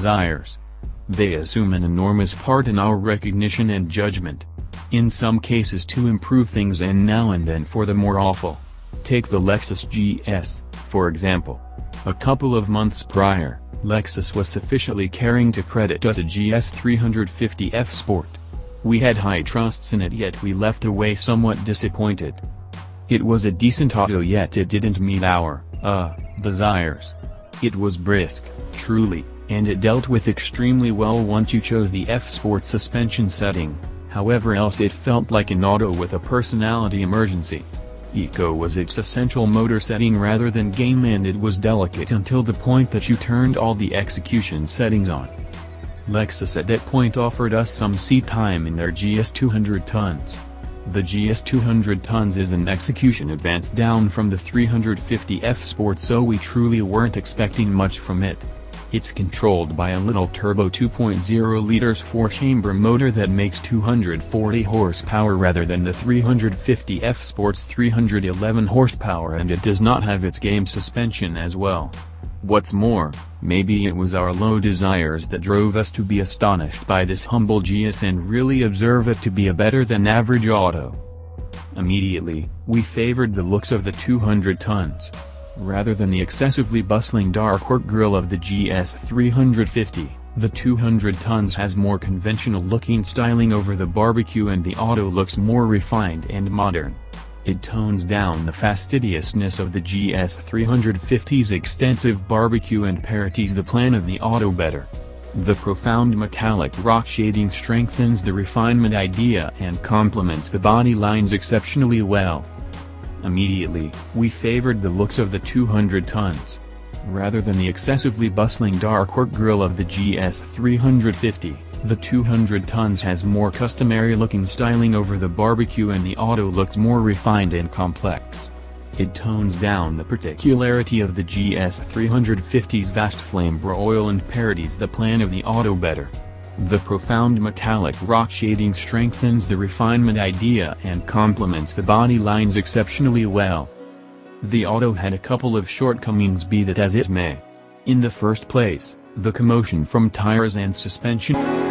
desires. They assume an enormous part in our recognition and judgment. In some cases to improve things and now and then for the more awful. Take the Lexus GS, for example. A couple of months prior, Lexus was sufficiently caring to credit us a GS 350F Sport. We had high trusts in it, yet we left away somewhat disappointed. It was a decent auto, yet it didn't meet our desires. It was brisk, truly, and it dealt with extremely well once you chose the F Sport suspension setting. However else it felt like an auto with a personality emergency. Eco was its essential motor setting rather than game, and it was delicate until the point that you turned all the execution settings on. Lexus at that point offered us some seat time in their GS 200 tons. The GS 200 tons is an execution advance down from the 350F Sport, so we truly weren't expecting much from it. It's controlled by a little turbo 2.0 liters 4-chamber motor that makes 240 horsepower rather than the 350F Sport's 311 horsepower, and it does not have its game suspension as well. What's more, maybe it was our low desires that drove us to be astonished by this humble GS and really observe it to be a better than average auto. Immediately, we favored the looks of the 200 tons. Rather than the excessively bustling dark work grille of the GS 350, the 200 tons has more conventional looking styling over the barbecue, and the auto looks more refined and modern. It tones down the fastidiousness of the GS 350's extensive barbecue and parodies the plan of the auto better. The profound metallic rock shading strengthens the refinement idea and complements the body lines exceptionally well. Immediately, we favored the looks of the 200 tons. Rather than the excessively bustling dark work grille of the GS 350, the 200 tons has more customary looking styling over the barbecue, and the auto looks more refined and complex. It tones down the particularity of the GS 350's vast flame broil and parodies the plan of the auto better. The profound metallic rock shading strengthens the refinement idea and complements the body lines exceptionally well. The auto had a couple of shortcomings, be that as it may. In the first place, the commotion from tires and suspension.